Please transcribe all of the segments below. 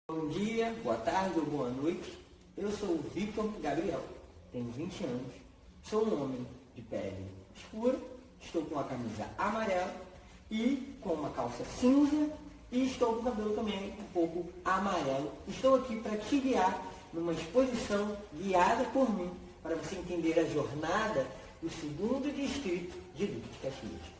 Bom dia, boa tarde ou boa noite. Eu sou o Victor Gabriel, tenho 20 anos, sou um homem de pele escura, estou com uma camisa amarela e com uma calça cinza e estou com o cabelo também um pouco amarelo. Estou aqui para te guiar numa exposição guiada por mim, para você entender a jornada do 2º Distrito de Duque de Caxias.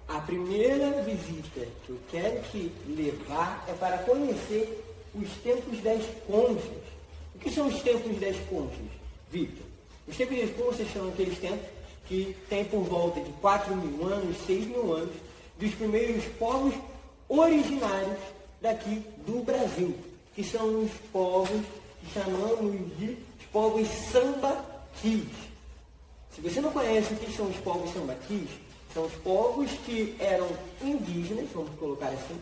A primeira visita que eu quero te levar é para conhecer os Templos das Conchas. O que são os Templos das Conchas, Victor? Os Templos das Conchas são aqueles templos que têm por volta de 4.000 anos, 6.000 anos, dos primeiros povos originários daqui do Brasil, que são os povos que chamamos de povos sambaquis. Se você não conhece o que são os povos sambaquis, são os povos que eram indígenas, vamos colocar assim,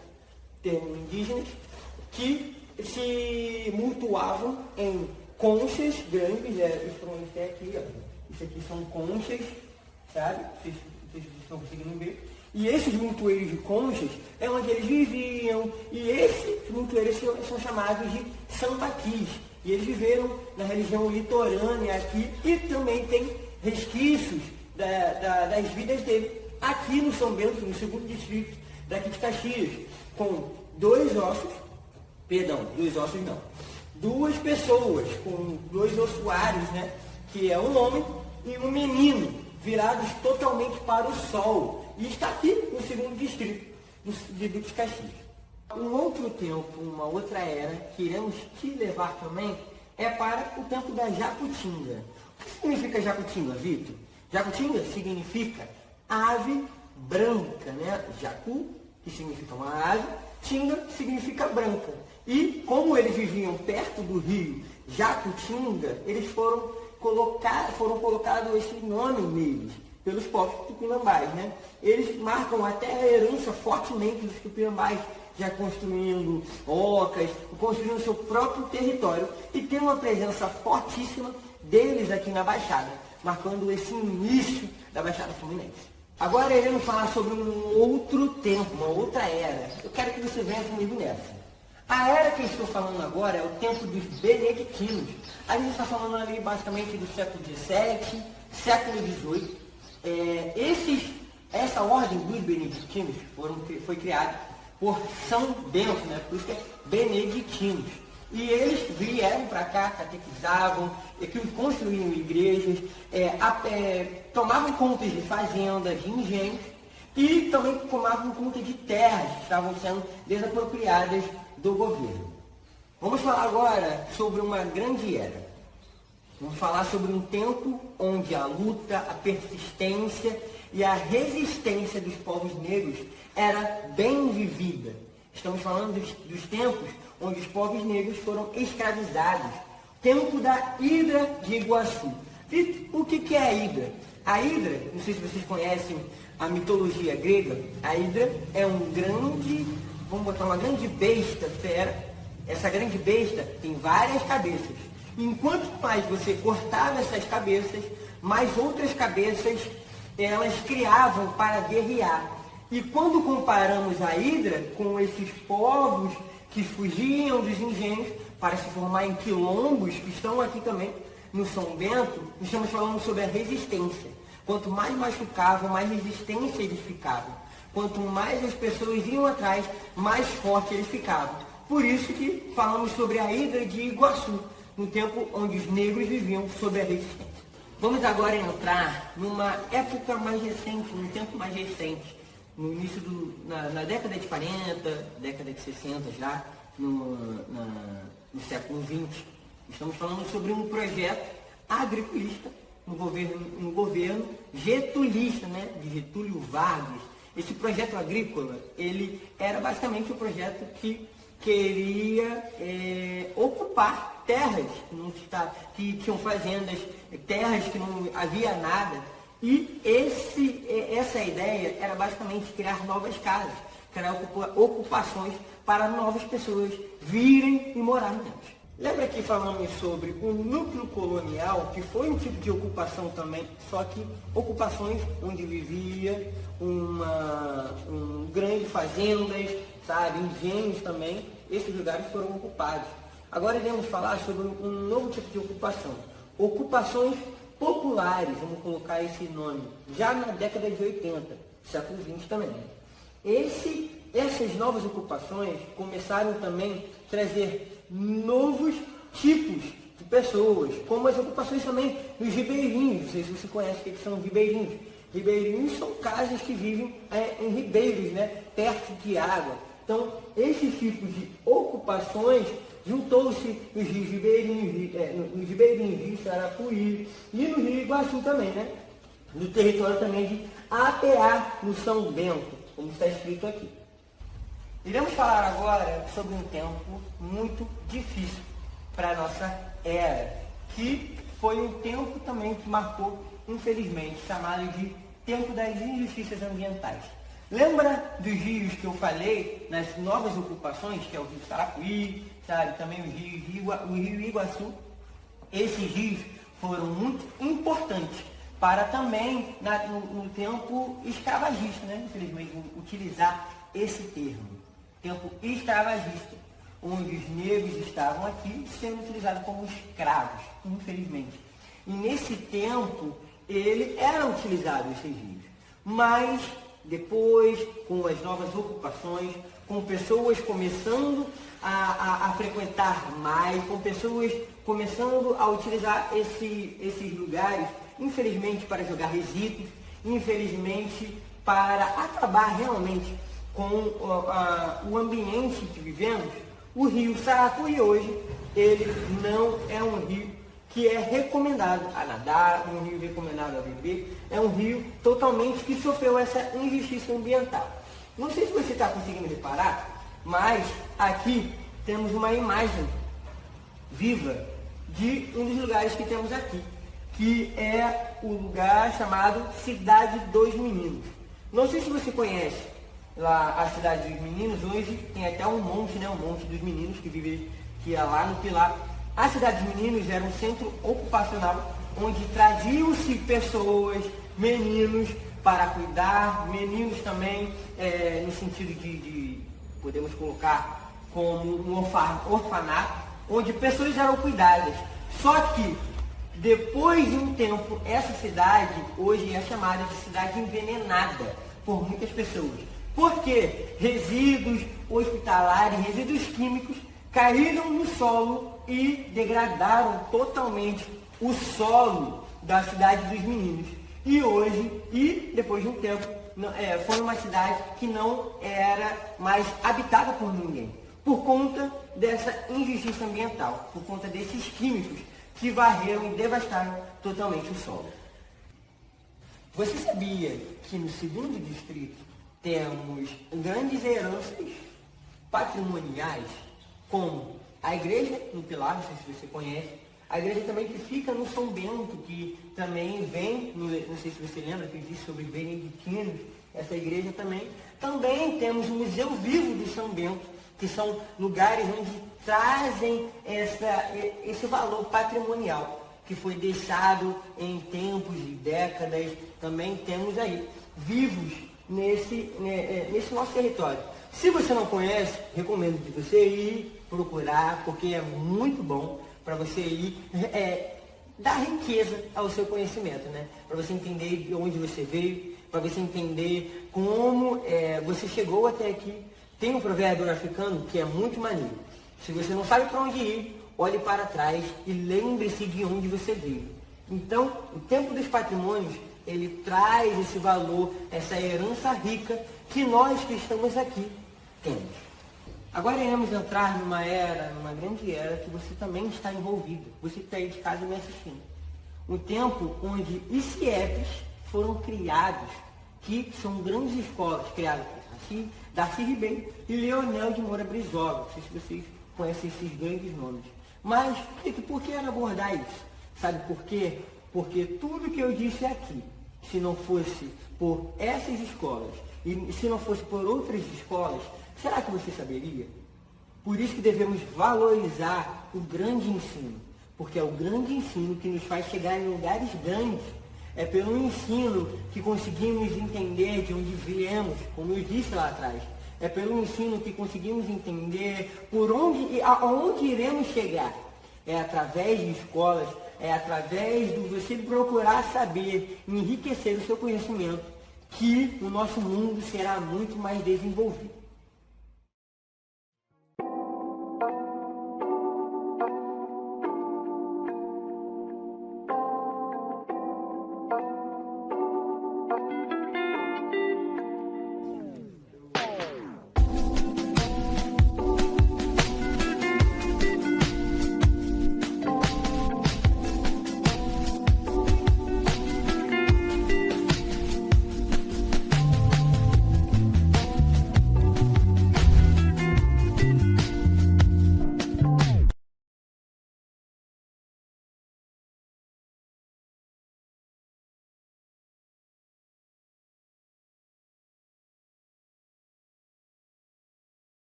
termo indígenas, que se mutuavam em conchas grandes, isso tem aqui, ó. Isso aqui são conchas, sabe? Vocês estão conseguindo ver. E esses montoeiros de conchas é onde eles viviam, e esses montoeiros são chamados de sambaquis. E eles viveram na região litorânea aqui, e também tem resquícios das vidas dele aqui no São Bento, no 2º Distrito daqui de Caxias, com duas pessoas com 2 ossuários, né, que é um homem e um menino, virados totalmente para o sol, e está aqui no 2º Distrito de Duque de Caxias. Um outro tempo, uma outra era que iremos te levar também é para o tempo da Jacutinga. O que significa Jacutinga, Vitor? Jacutinga significa ave branca, né? Jacu, que significa uma ave, Tinga significa branca. E como eles viviam perto do rio Jacutinga, eles foram colocados esse nome neles, pelos povos tupinambás, né? Eles marcam até a herança fortemente dos tupinambás, já construindo ocas, construindo seu próprio território, e tem uma presença fortíssima deles aqui na Baixada, marcando esse início da Baixada Fluminense. Agora iremos falar sobre um outro tempo, uma outra era. Eu quero que você venha comigo nessa. A era que eu estou falando agora é o tempo dos beneditinos. A gente está falando ali basicamente do século XVII, século XVIII. Essa ordem dos beneditinos foi criada por São Bento, né? Por isso que é beneditinos. E eles vieram para cá, catequizavam, construíam igrejas, tomavam conta de fazendas, de engenhos, e também tomavam conta de terras que estavam sendo desapropriadas do governo. Vamos falar agora sobre uma grande era. Vamos falar sobre um tempo onde a luta, a persistência e a resistência dos povos negros era bem vivida. Estamos falando dos tempos onde os povos negros foram escravizados. Tempo da Hidra de Iguaçu. E o que é a Hidra? A Hidra, não sei se vocês conhecem a mitologia grega, a Hidra é vamos botar uma grande besta fera. Essa grande besta tem várias cabeças. Enquanto mais você cortava essas cabeças, mais outras cabeças elas criavam para guerrear. E quando comparamos a Hidra com esses povos que fugiam dos engenhos para se formar em quilombos, que estão aqui também no São Bento, estamos falando sobre a resistência. Quanto mais machucavam, mais resistência eles ficavam. Quanto mais as pessoas iam atrás, mais forte eles ficavam. Por isso que falamos sobre a Hidra de Iguaçu, no tempo onde os negros viviam sob a resistência. Vamos agora entrar numa época mais recente, num tempo mais recente, no início na década de 40, década de 60 já, no século XX. Estamos falando sobre um projeto agriculista no governo getulista, né, de Getúlio Vargas. Esse projeto agrícola, ele era basicamente um projeto que queria ocupar terras que tinham fazendas, terras que não havia nada. E essa ideia era basicamente criar novas casas, criar ocupações para novas pessoas virem e morar nelas. Lembra que falamos sobre o núcleo colonial, que foi um tipo de ocupação também, só que ocupações onde vivia grandes fazendas, sabe, engenhos também, esses lugares foram ocupados. Agora iremos falar sobre um novo tipo de ocupação, ocupações populares, vamos colocar esse nome, já na década de 80, século XX também. Essas novas ocupações começaram também a trazer novos tipos de pessoas, como as ocupações também dos ribeirinhos. Não sei se você conhece o que são ribeirinhos. Ribeirinhos são casas que vivem em ribeiros, né, perto de água. Então, esses tipos de ocupações juntou-se nos rios ribeirinhos, Rio Sarapuí e no Rio Iguaçu também, né? No território também de APA, no São Bento, como está escrito aqui. Iremos falar agora sobre um tempo muito difícil para a nossa era, que foi um tempo também que marcou, infelizmente, chamado de tempo das injustiças ambientais. Lembra dos rios que eu falei nas novas ocupações, que é o Rio Sarapuí, sabe, também o Rio Iguaçu? Esses rios foram muito importantes para também, no tempo escravagista, né? Infelizmente, utilizar esse termo. Tempo escravagista, onde os negros estavam aqui sendo utilizados como escravos, infelizmente. E nesse tempo, ele era utilizado esses rios. Mas, depois, com as novas ocupações, com pessoas começando a frequentar mais, com pessoas começando a utilizar esses lugares, infelizmente, para jogar resíduos, infelizmente, para acabar realmente com o ambiente que vivemos, o rio Sarapuí hoje, ele não é um rio que é recomendado a nadar, um rio recomendado a beber, é um rio totalmente que sofreu essa injustiça ambiental. Não sei se você está conseguindo reparar, mas aqui temos uma imagem viva de um dos lugares que temos aqui, que é o lugar chamado Cidade dos Meninos. Não sei se você conhece lá a Cidade dos Meninos, hoje tem até um monte, né? Um monte dos meninos que é lá no Pilar. A Cidade dos Meninos era um centro ocupacional onde traziam-se pessoas, meninos, para cuidar, meninos também, no sentido de podemos colocar como um orfanato, onde pessoas eram cuidadas. Só que, depois de um tempo, essa cidade hoje é chamada de cidade envenenada por muitas pessoas. Porque resíduos hospitalares, resíduos químicos caíram no solo e degradaram totalmente o solo da Cidade dos Meninos. E hoje, depois de um tempo, foi uma cidade que não era mais habitada por ninguém, por conta dessa injustiça ambiental, por conta desses químicos que varreram e devastaram totalmente o solo. Você sabia que no segundo distrito temos grandes heranças patrimoniais, como a igreja no Pilar, não sei se você conhece, a igreja também que fica no São Bento, que também vem, não sei se você lembra, que eu disse sobre beneditinos, essa igreja também. Também temos o Museu Vivo de São Bento, que são lugares onde trazem esse valor patrimonial, que foi deixado em tempos e décadas, também temos aí, vivos nesse nosso território. Se você não conhece, recomendo que você ir procurar, porque é muito bom para você ir dar riqueza ao seu conhecimento, né? Para você entender de onde você veio, para você entender como você chegou até aqui. Tem um provérbio africano que é muito maneiro. Se você não sabe para onde ir, olhe para trás e lembre-se de onde você veio. Então, o Templo dos Patrimônios, ele traz esse valor, essa herança rica que nós que estamos aqui temos. Agora iremos entrar numa grande era que você também está envolvido. Você que está aí de casa me assistindo. Um tempo onde ICEPs foram criados, que são grandes escolas criadas por Darcy Ribeiro e Leonel de Moura Brizola. Não sei se vocês conhecem esses grandes nomes. Mas por que era abordar isso? Sabe por quê? Porque tudo que eu disse aqui, se não fosse por essas escolas e se não fosse por outras escolas, será que você saberia? Por isso que devemos valorizar o grande ensino, porque é o grande ensino que nos faz chegar em lugares grandes. É pelo ensino que conseguimos entender de onde viemos, como eu disse lá atrás. É pelo ensino que conseguimos entender por onde e aonde iremos chegar. É através de escolas, é através de você procurar saber, enriquecer o seu conhecimento, que o nosso mundo será muito mais desenvolvido.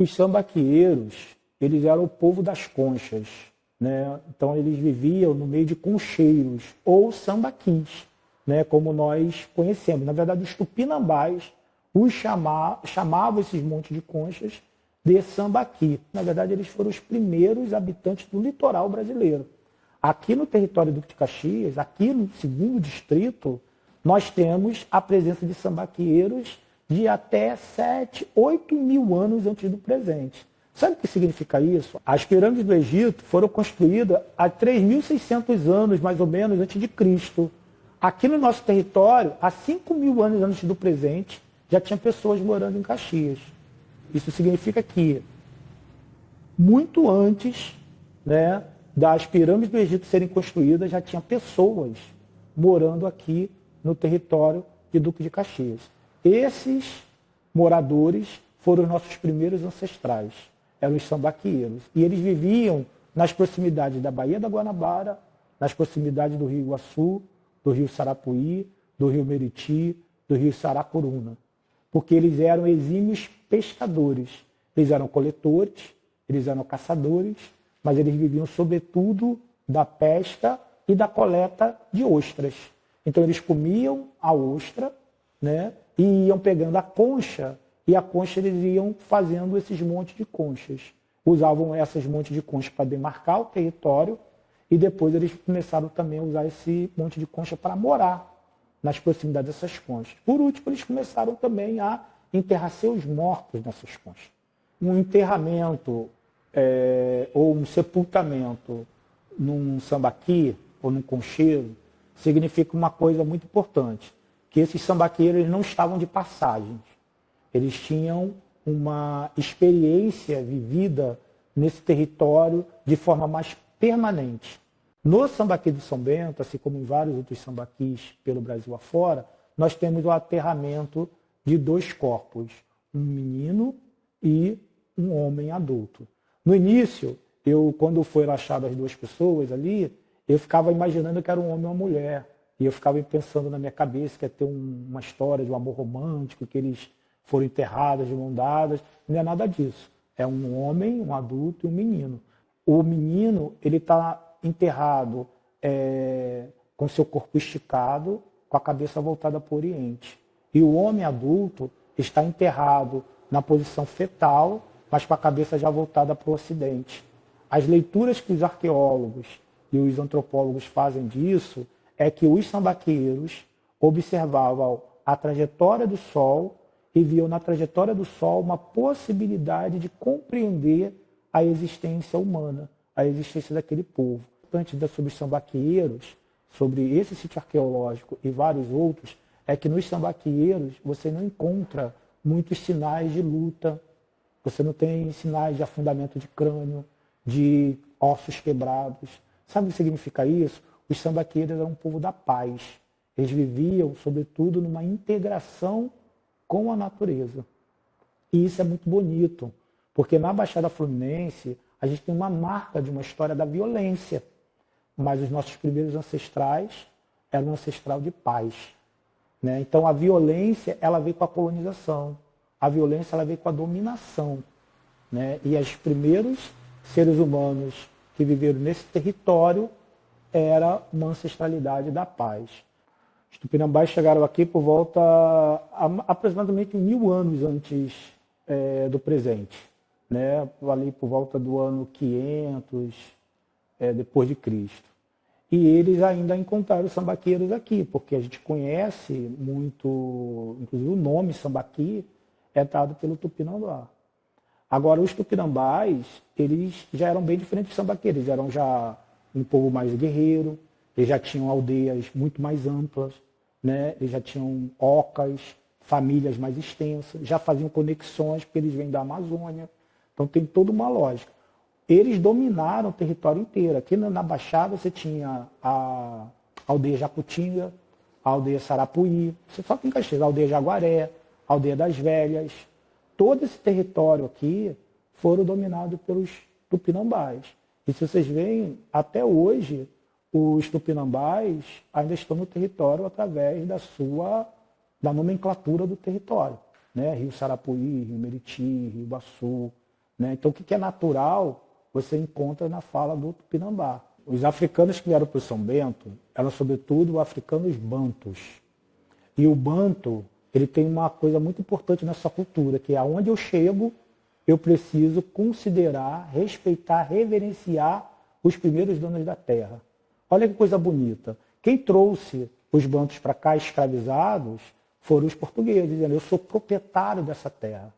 Os sambaqueiros, eles eram o povo das conchas, né? Então eles viviam no meio de concheiros ou sambaquis, né? Como nós conhecemos. Na verdade, os tupinambás chamavam esses montes de conchas de sambaqui. Na verdade, eles foram os primeiros habitantes do litoral brasileiro. Aqui no território do Duque de Caxias, aqui no segundo distrito, nós temos a presença de sambaqueiros de até 7, 8 mil anos antes do presente. Sabe o que significa isso? As pirâmides do Egito foram construídas há 3.600 anos, mais ou menos, antes de Cristo. Aqui no nosso território, há 5 mil anos antes do presente, já tinha pessoas morando em Caxias. Isso significa que, muito antes, né, das pirâmides do Egito serem construídas, já tinha pessoas morando aqui no território de Duque de Caxias. Esses moradores foram os nossos primeiros ancestrais, eram os sambaqueiros. E eles viviam nas proximidades da Baía da Guanabara, nas proximidades do Rio Iguaçu, do Rio Sarapuí, do Rio Meriti, do Rio Saracuruna. Porque eles eram exímios pescadores. Eles eram coletores, eles eram caçadores, mas eles viviam sobretudo da pesca e da coleta de ostras. Então eles comiam a ostra, né? E iam pegando a concha, e a concha eles iam fazendo esses montes de conchas. Usavam essas montes de concha para demarcar o território, e depois eles começaram também a usar esse monte de concha para morar nas proximidades dessas conchas. Por último, eles começaram também a enterrar seus mortos nessas conchas. Um enterramento ou um sepultamento num sambaqui ou num concheiro significa uma coisa muito importante, que esses sambaqueiros não estavam de passagem. Eles tinham uma experiência vivida nesse território de forma mais permanente. No sambaqui de São Bento, assim como em vários outros sambaquis pelo Brasil afora, nós temos o aterramento de 2 corpos, um menino e um homem adulto. No início, quando foram achadas as 2 pessoas ali, eu ficava imaginando que era um homem e uma mulher. E eu ficava pensando na minha cabeça que ia ter uma história de um amor romântico, que eles foram enterrados de mão dadas. Não é nada disso. É um homem, um adulto e um menino. O menino ele está enterrado com seu corpo esticado, com a cabeça voltada para o Oriente. E o homem adulto está enterrado na posição fetal, mas com a cabeça já voltada para o ocidente. As leituras que os arqueólogos e os antropólogos fazem disso é que os sambaqueiros observavam a trajetória do Sol e viam na trajetória do Sol uma possibilidade de compreender a existência humana, a existência daquele povo. Antes sobre os sambaqueiros, sobre esse sítio arqueológico e vários outros, é que nos sambaqueiros você não encontra muitos sinais de luta, você não tem sinais de afundamento de crânio, de ossos quebrados. Sabe o que significa isso? Os sambaqueiros eram um povo da paz. Eles viviam, sobretudo, numa integração com a natureza. E isso é muito bonito, porque na Baixada Fluminense a gente tem uma marca de uma história da violência, mas os nossos primeiros ancestrais eram um ancestral de paz. Né? Então a violência ela veio com a colonização, a violência ela veio com a dominação. Né? E os primeiros seres humanos que viveram nesse território era uma ancestralidade da paz. Os tupinambás chegaram aqui por volta aproximadamente 1000 anos antes do presente, né? Ali por volta do ano 500 depois de Cristo. E eles ainda encontraram os sambaqueiros aqui, porque a gente conhece muito, inclusive o nome sambaqui é dado pelo Tupinambá. Agora, os tupinambás, eles já eram bem diferentes dos sambaqueiros, eles eram já um povo mais guerreiro, eles já tinham aldeias muito mais amplas, né? Eles já tinham ocas, famílias mais extensas, já faziam conexões, porque eles vêm da Amazônia. Então tem toda uma lógica. Eles dominaram o território inteiro. Aqui na Baixada você tinha a aldeia Jacutinga, a aldeia Sarapuí, você só tem Caxias, a aldeia Jaguaré, a aldeia das Velhas. Todo esse território aqui foram dominados pelos tupinambás. E se vocês veem, até hoje, os tupinambás ainda estão no território através da nomenclatura do território. Né? Rio Sarapuí, Rio Meriti, Rio Iguaçu. Né? Então, o que é natural, você encontra na fala do Tupinambá. Os africanos que vieram para o São Bento eram, sobretudo, africanos bantus. E o banto, ele tem uma coisa muito importante na sua cultura, que é aonde eu chego, eu preciso considerar, respeitar, reverenciar os primeiros donos da terra. Olha que coisa bonita. Quem trouxe os bantus para cá escravizados foram os portugueses, dizendo, eu sou proprietário dessa terra.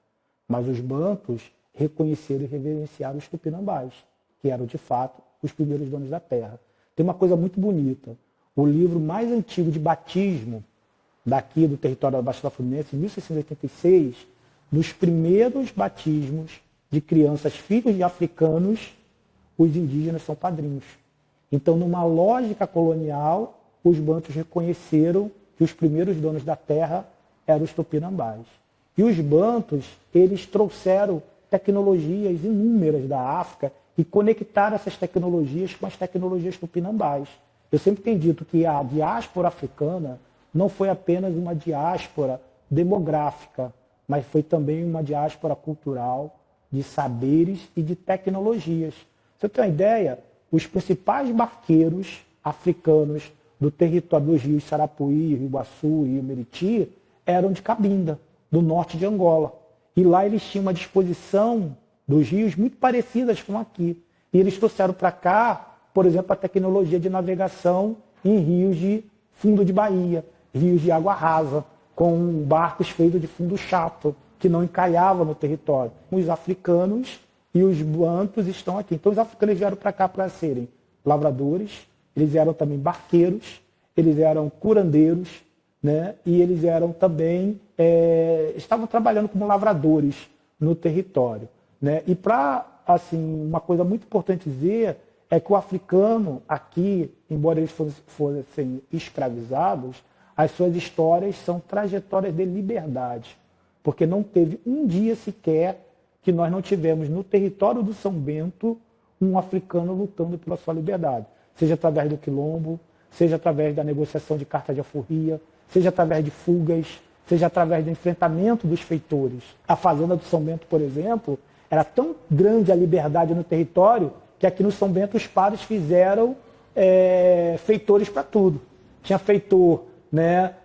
Mas os bantus reconheceram e reverenciaram os tupinambás, que eram, de fato, os primeiros donos da terra. Tem uma coisa muito bonita. O livro mais antigo de batismo daqui do território da Baixada Fluminense, em 1686, nos primeiros batismos de crianças filhos de africanos, os indígenas são padrinhos. Então, numa lógica colonial, os bantus reconheceram que os primeiros donos da terra eram os tupinambás. E os bantus, eles trouxeram tecnologias inúmeras da África e conectaram essas tecnologias com as tecnologias tupinambás. Eu sempre tenho dito que a diáspora africana não foi apenas uma diáspora demográfica, mas foi também uma diáspora cultural, de saberes e de tecnologias. Você tem uma ideia? Os principais barqueiros africanos do território dos rios Sarapuí, Rio Iguaçu e Rio Meriti eram de Cabinda, do norte de Angola. E lá eles tinham uma disposição dos rios muito parecidas com aqui. E eles trouxeram para cá, por exemplo, a tecnologia de navegação em rios de fundo de baía, rios de água rasa, com barcos feitos de fundo chato, que não encalhavam no território. Os africanos e os bantus estão aqui. Então os africanos vieram para cá para serem lavradores, eles eram também barqueiros, eles eram curandeiros, né? E eles eram também, estavam trabalhando como lavradores no território. Né? E assim, uma coisa muito importante dizer é que o africano aqui, embora eles fossem escravizados, as suas histórias são trajetórias de liberdade. Porque não teve um dia sequer que nós não tivemos no território do São Bento um africano lutando pela sua liberdade. Seja através do quilombo, seja através da negociação de carta de alforria, seja através de fugas, seja através do enfrentamento dos feitores. A fazenda do São Bento, por exemplo, era tão grande a liberdade no território que aqui no São Bento os padres fizeram feitores para tudo. Tinha feitor, né,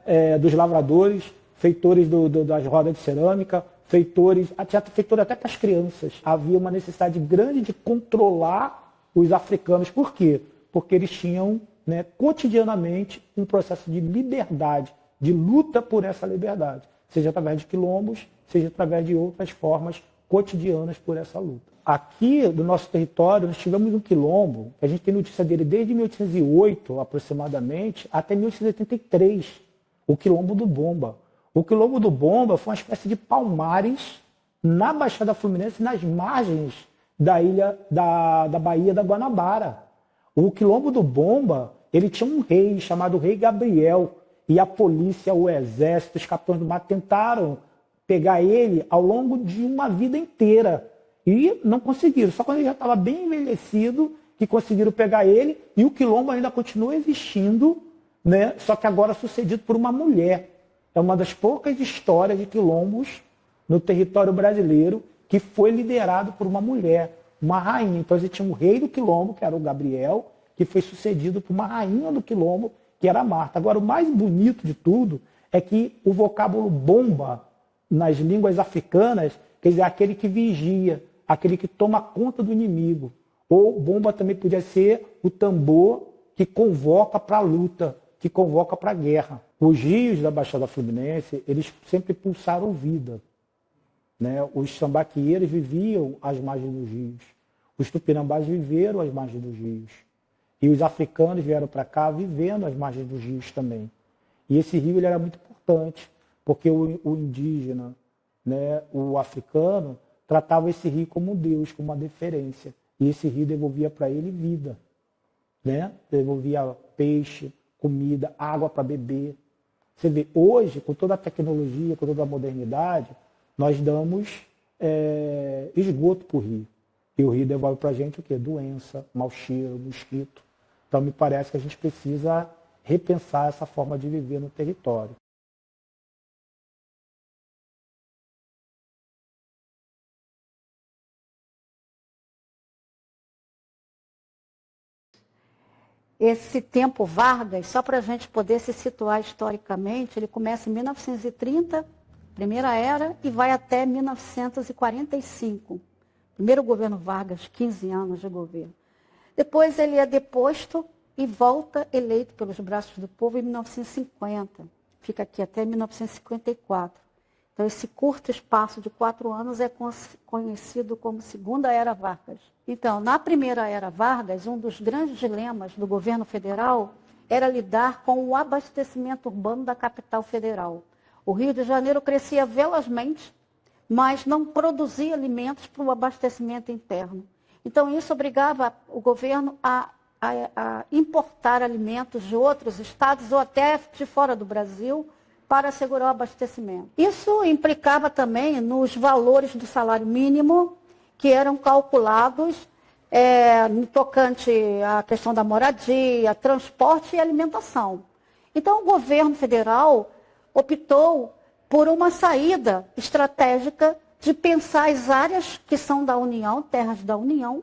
dos lavradores, feitores das rodas de cerâmica, tinha feitor até para as crianças. Havia uma necessidade grande de controlar os africanos. Por quê? Porque eles tinham, né, cotidianamente um processo de liberdade, de luta por essa liberdade, seja através de quilombos, seja através de outras formas cotidianas por essa luta. Aqui, no nosso território, nós tivemos um quilombo, a gente tem notícia dele desde 1808, aproximadamente, até 1883, o Quilombo do Bomba. O Quilombo do Bomba foi uma espécie de Palmares na Baixada Fluminense, nas margens da ilha da Baía da Guanabara. O Quilombo do Bomba, ele tinha um rei chamado Rei Gabriel, e a polícia, o exército, os capitães do mato tentaram pegar ele ao longo de uma vida inteira. E não conseguiram. Só quando ele já estava bem envelhecido que conseguiram pegar ele. E o quilombo ainda continua existindo, né? Só que agora sucedido por uma mulher. É uma das poucas histórias de quilombos no território brasileiro que foi liderado por uma mulher, uma rainha. Então, você tinha um rei do quilombo, que era o Gabriel, que foi sucedido por uma rainha do quilombo, que era a Marta. Agora, o mais bonito de tudo é que o vocábulo bomba, nas línguas africanas, quer dizer, aquele que vigia, aquele que toma conta do inimigo. Ou bomba também podia ser o tambor que convoca para a luta, que convoca para a guerra. Os rios da Baixada Fluminense, eles sempre pulsaram vida, né? Os sambaqueiros viviam às margens dos rios. Os tupinambás viveram às margens dos rios. E os africanos vieram para cá vivendo às margens dos rios também. E esse rio ele era muito importante, porque o indígena, né, o africano, tratava esse rio como um Deus, como uma deferência. E esse rio devolvia para ele vida, né? Devolvia peixe, comida, água para beber. Você vê, hoje, com toda a tecnologia, com toda a modernidade, nós damos esgoto para o rio. E o rio devolve para a gente o quê? Doença, mau cheiro, mosquito. Então, me parece que a gente precisa repensar essa forma de viver no território. Esse tempo Vargas, só para a gente poder se situar historicamente, ele começa em 1930, primeira era, e vai até 1945. Primeiro governo Vargas, 15 anos de governo. Depois ele é deposto e volta eleito pelos braços do povo em 1950. Fica aqui até 1954. Então, esse curto espaço de 4 anos é conhecido como Segunda Era Vargas. Então, na Primeira Era Vargas, um dos grandes dilemas do governo federal era lidar com o abastecimento urbano da capital federal. O Rio de Janeiro crescia velozmente, mas não produzia alimentos para o abastecimento interno. Então, isso obrigava o governo a importar alimentos de outros estados ou até de fora do Brasil para assegurar o abastecimento. Isso implicava também nos valores do salário mínimo, que eram calculados no tocante à questão da moradia, transporte e alimentação. Então, o governo federal optou por uma saída estratégica de pensar as áreas que são da União, terras da União,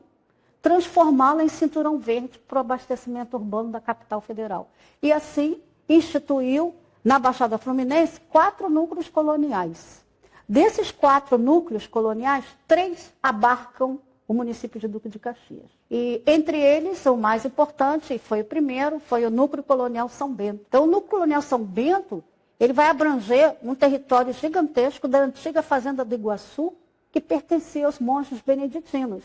transformá-la em cinturão verde para o abastecimento urbano da capital federal. E assim instituiu, na Baixada Fluminense, 4 núcleos coloniais. Desses 4 núcleos coloniais, 3 abarcam o município de Duque de Caxias. E entre eles, o mais importante, e foi o primeiro, foi o núcleo colonial São Bento. Então, o núcleo colonial São Bento, ele vai abranger um território gigantesco da antiga fazenda do Iguaçu, que pertencia aos monges beneditinos.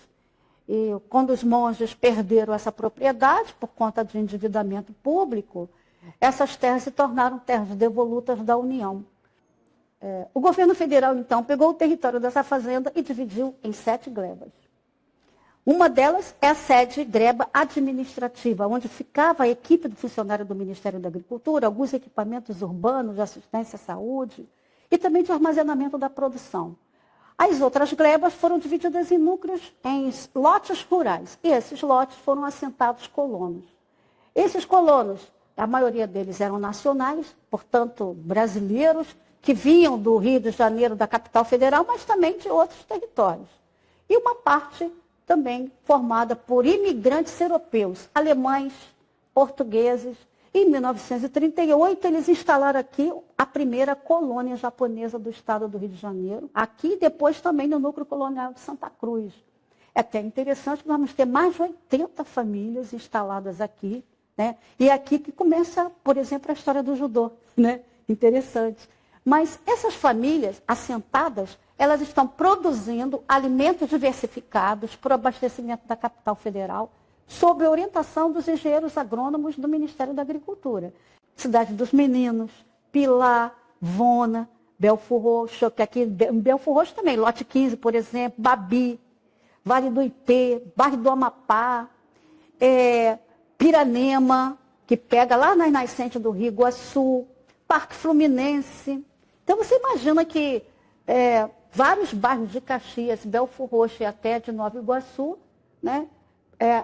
E quando os monges perderam essa propriedade, por conta de endividamento público, essas terras se tornaram terras devolutas da União. O governo federal, então, pegou o território dessa fazenda e dividiu em 7 glebas. Uma delas é a sede gleba administrativa, onde ficava a equipe do funcionário do Ministério da Agricultura, alguns equipamentos urbanos de assistência à saúde e também de armazenamento da produção. As outras glebas foram divididas em núcleos, em lotes rurais, e esses lotes foram assentados colonos. Esses colonos, a maioria deles eram nacionais, portanto, brasileiros, que vinham do Rio de Janeiro, da capital federal, mas também de outros territórios. E uma parte também formada por imigrantes europeus, alemães, portugueses, Em 1938, eles instalaram aqui a primeira colônia japonesa do estado do Rio de Janeiro, aqui e depois também no núcleo colonial de Santa Cruz. É até interessante que nós vamos ter mais de 80 famílias instaladas aqui, né? E é aqui que começa, por exemplo, a história do judô, né? Interessante. Mas essas famílias assentadas, elas estão produzindo alimentos diversificados para o abastecimento da capital federal, sob a orientação dos engenheiros agrônomos do Ministério da Agricultura. Cidade dos Meninos, Pilar, Vona, Belfor Roxo, que aqui em Belfor Roxo também, Lote 15, por exemplo, Babi, Vale do Ipê, bairro do Amapá, Piranema, que pega lá nas nascentes do Rio Iguaçu, Parque Fluminense. Então você imagina que vários bairros de Caxias, Belfor Roxo e até de Nova Iguaçu, né,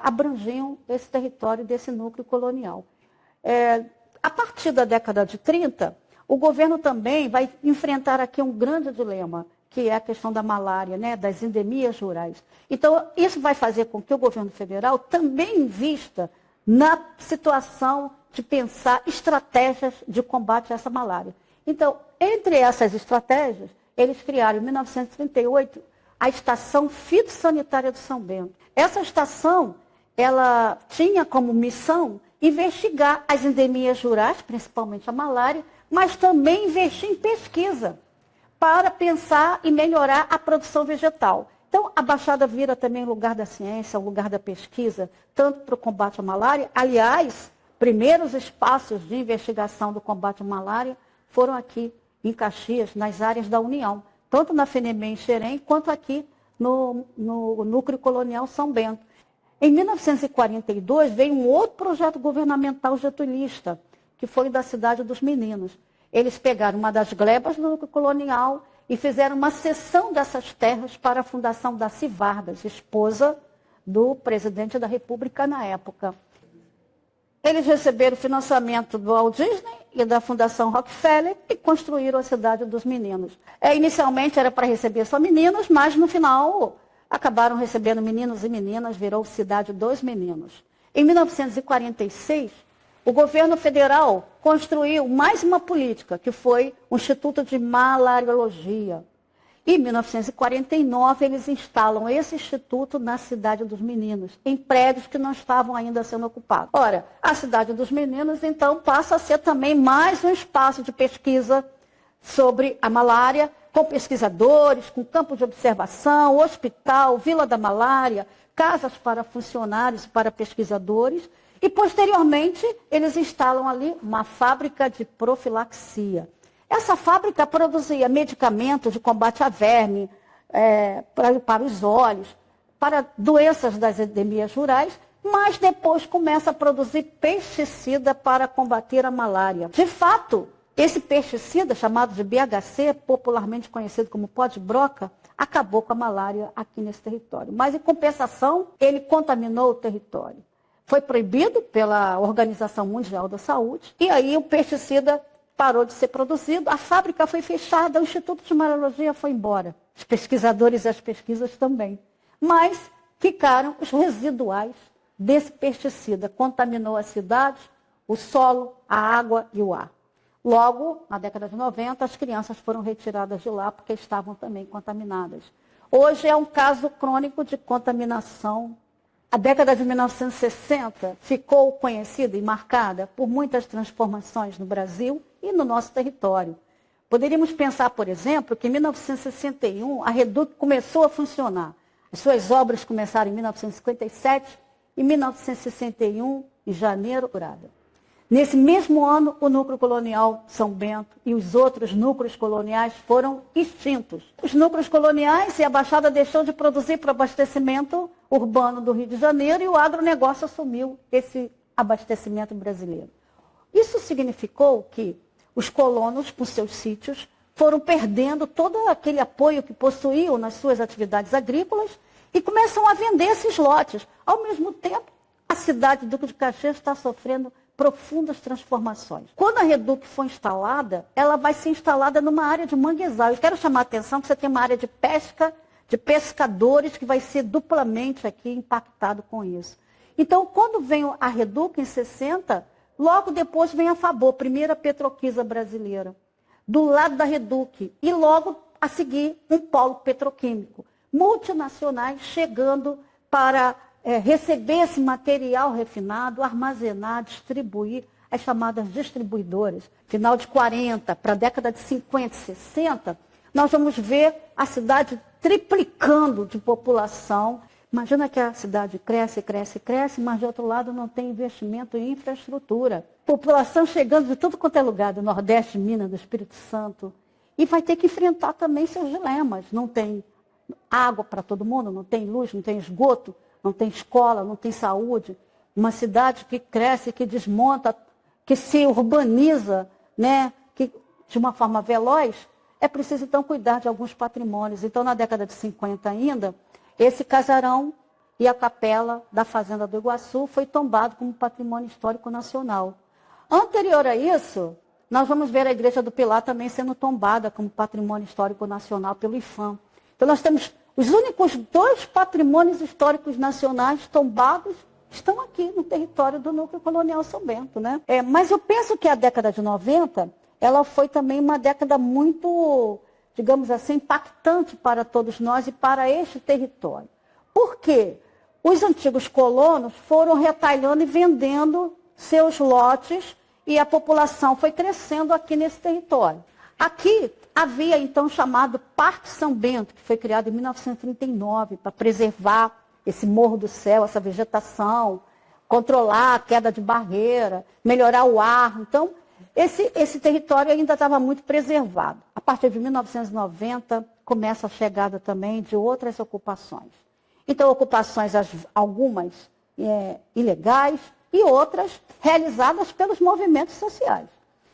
abrangiam esse território desse núcleo colonial. A partir da década de 30, o governo também vai enfrentar aqui um grande dilema, que é a questão da malária, né, das endemias rurais. Então, isso vai fazer com que o governo federal também invista na situação de pensar estratégias de combate a essa malária. Então, entre essas estratégias, eles criaram, em 1938, a Estação Fitossanitária de São Bento. Essa estação, ela tinha como missão investigar as endemias rurais, principalmente a malária, mas também investir em pesquisa para pensar e melhorar a produção vegetal. Então, a Baixada vira também o lugar da ciência, o lugar da pesquisa, tanto para o combate à malária. Aliás, primeiros espaços de investigação do combate à malária foram aqui em Caxias, nas áreas da União, tanto na FENEMEM em Xerém, quanto aqui no núcleo colonial São Bento. Em 1942, veio um outro projeto governamental getulista, que foi da Cidade dos Meninos. Eles pegaram uma das glebas do núcleo colonial e fizeram uma cessão dessas terras para a fundação da Civardas, esposa do presidente da República na época. Eles receberam financiamento do Walt Disney e da Fundação Rockefeller e construíram a Cidade dos Meninos. Inicialmente era para receber só meninos, mas no final acabaram recebendo meninos e meninas, virou Cidade dos Meninos. Em 1946, o governo federal construiu mais uma política, que foi o Instituto de Malariologia. Em 1949, eles instalam esse instituto na Cidade dos Meninos, em prédios que não estavam ainda sendo ocupados. Ora, a Cidade dos Meninos, então, passa a ser também mais um espaço de pesquisa sobre a malária, com pesquisadores, com campo de observação, hospital, Vila da Malária, casas para funcionários e para pesquisadores. E, posteriormente, eles instalam ali uma fábrica de profilaxia. Essa fábrica produzia medicamentos de combate a verme, para os olhos, para doenças das endemias rurais, mas depois começa a produzir pesticida para combater a malária. De fato, esse pesticida, chamado de BHC, popularmente conhecido como pó de broca, acabou com a malária aqui nesse território. Mas, em compensação, ele contaminou o território. Foi proibido pela Organização Mundial da Saúde, e aí o pesticida parou de ser produzido, a fábrica foi fechada, o Instituto de Malariologia foi embora. Os pesquisadores e as pesquisas também. Mas ficaram os residuais desse pesticida. Contaminou a cidade, o solo, a água e o ar. Logo, na década de 90, as crianças foram retiradas de lá porque estavam também contaminadas. Hoje é um caso crônico de contaminação. A década de 1960 ficou conhecida e marcada por muitas transformações no Brasil e no nosso território. Poderíamos pensar, por exemplo, que em 1961 a Reduc começou a funcionar. As suas obras começaram em 1957 e 1961, em janeiro, curada. Nesse mesmo ano, o núcleo colonial São Bento e os outros núcleos coloniais foram extintos. Os núcleos coloniais e a Baixada deixou de produzir para o abastecimento urbano do Rio de Janeiro e o agronegócio assumiu esse abastecimento brasileiro. Isso significou que os colonos, com seus sítios, foram perdendo todo aquele apoio que possuíam nas suas atividades agrícolas e começam a vender esses lotes. Ao mesmo tempo, a cidade do Duque de Caxias está sofrendo profundas transformações. Quando a Reduc for instalada, ela vai ser instalada numa área de manguezal. Eu quero chamar a atenção que você tem uma área de pesca, de pescadores, que vai ser duplamente aqui impactado com isso. Então, quando vem a Reduc em 60, Logo depois vem a Fabor, primeira petroquisa brasileira, do lado da Reduc. E logo a seguir um polo petroquímico. Multinacionais chegando para receber esse material refinado, armazenar, distribuir, as chamadas distribuidoras. Final de 40 para a década de 50 e 60, nós vamos ver a cidade triplicando de população. Imagina que a cidade cresce, cresce, cresce, mas de outro lado não tem investimento em infraestrutura. População chegando de tudo quanto é lugar, do Nordeste, Minas, do Espírito Santo. E vai ter que enfrentar também seus dilemas. Não tem água para todo mundo, não tem luz, não tem esgoto, não tem escola, não tem saúde. Uma cidade que cresce, que desmonta, que se urbaniza, né, que, de uma forma veloz, é preciso então cuidar de alguns patrimônios. Então, na década de 50 ainda, esse casarão e a capela da Fazenda do Iguaçu foi tombado como patrimônio histórico nacional. Anterior a isso, nós vamos ver a Igreja do Pilar também sendo tombada como patrimônio histórico nacional pelo IPHAN. Então, nós temos os únicos 2 patrimônios históricos nacionais tombados estão aqui no território do Núcleo Colonial São Bento, né? Mas eu penso que a década de 90, ela foi também uma década muito, digamos assim, impactante para todos nós e para este território. Por quê? Os antigos colonos foram retalhando e vendendo seus lotes e a população foi crescendo aqui nesse território. Aqui havia então o chamado Parque São Bento, que foi criado em 1939 para preservar esse Morro do Céu, essa vegetação, controlar a queda de barreira, melhorar o ar. Então, esse território ainda estava muito preservado. A partir de 1990, começa a chegada também de outras ocupações. Então, ocupações, algumas ilegais e outras realizadas pelos movimentos sociais.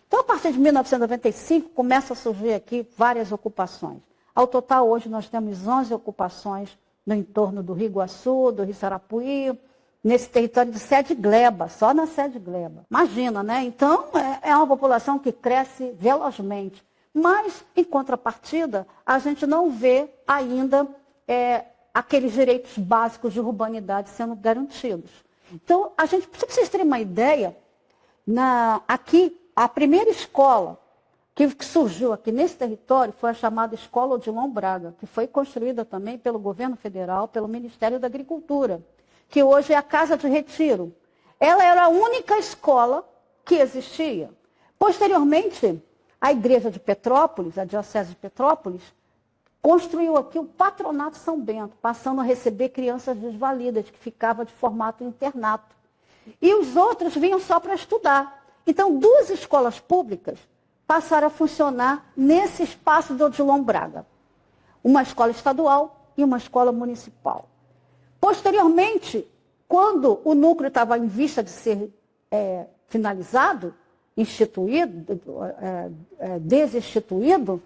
Então, a partir de 1995, começa a surgir aqui várias ocupações. Ao total, hoje, nós temos 11 ocupações no entorno do Rio Iguaçu, do Rio Sarapuí, nesse território de Sede Gleba, só na Sede Gleba. Imagina, né? Então, é uma população que cresce velozmente. Mas, em contrapartida, a gente não vê ainda aqueles direitos básicos de urbanidade sendo garantidos. Então, para vocês terem uma ideia, aqui, a primeira escola que surgiu aqui nesse território foi a chamada Escola Odilon Braga, que foi construída também pelo governo federal, pelo Ministério da Agricultura, que hoje é a Casa de Retiro. Ela era a única escola que existia. Posteriormente, a Igreja de Petrópolis, a Diocese de Petrópolis, construiu aqui o Patronato São Bento, passando a receber crianças desvalidas, que ficavam de formato internato. E os outros vinham só para estudar. Então, 2 escolas públicas passaram a funcionar nesse espaço do Odilon Braga. Uma escola estadual e uma escola municipal. Posteriormente, quando o núcleo estava em vista de ser finalizado, desinstituído,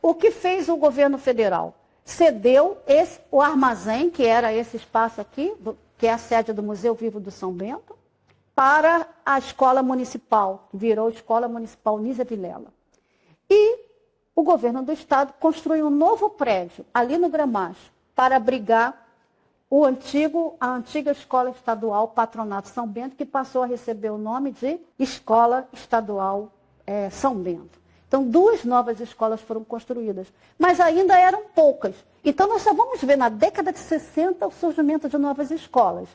o que fez o governo federal? Cedeu o armazém, que era esse espaço aqui, que é a sede do Museu Vivo do São Bento, para a escola municipal, que virou Escola Municipal Nísia Vilela. E o governo do estado construiu um novo prédio, ali no Gramacho, para abrigar a antiga Escola Estadual Patronato São Bento, que passou a receber o nome de Escola Estadual São Bento. Então, 2 novas escolas foram construídas, mas ainda eram poucas. Então, nós só vamos ver na década de 60 o surgimento de novas escolas.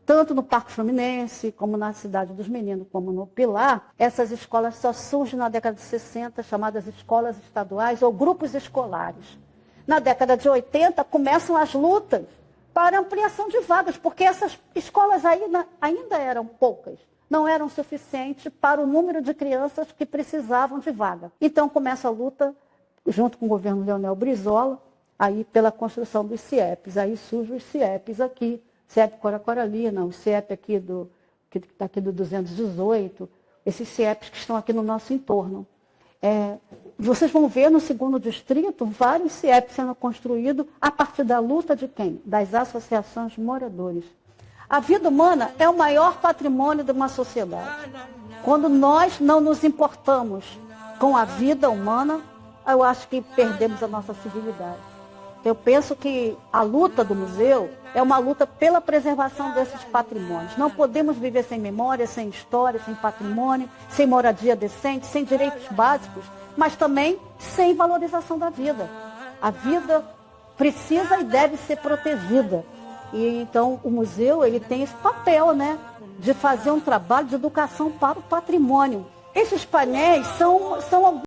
Tanto no Parque Fluminense, como na Cidade dos Meninos, como no Pilar, essas escolas só surgem na década de 60, chamadas escolas estaduais ou grupos escolares. Na década de 80, começam as lutas para ampliação de vagas, porque essas escolas ainda eram poucas, não eram suficientes para o número de crianças que precisavam de vaga. Então, começa a luta, junto com o governo Leonel Brizola, aí pela construção dos CIEPs. Aí surgem os CIEPs aqui, CIEP Coracoralina, o CIEP aqui que está aqui do 218, esses CIEPs que estão aqui no nosso entorno. Vocês vão ver no 2º distrito vários CIEPs sendo construídos a partir da luta de quem? Das associações de moradores. A vida humana é o maior patrimônio de uma sociedade. Quando nós não nos importamos com a vida humana, eu acho que perdemos a nossa civilidade. Eu penso que a luta do museu é uma luta pela preservação desses patrimônios. Não podemos viver sem memória, sem história, sem patrimônio, sem moradia decente, sem direitos básicos, mas também sem valorização da vida. A vida precisa e deve ser protegida. E então o museu ele tem esse papel, né, de fazer um trabalho de educação para o patrimônio. Esses painéis são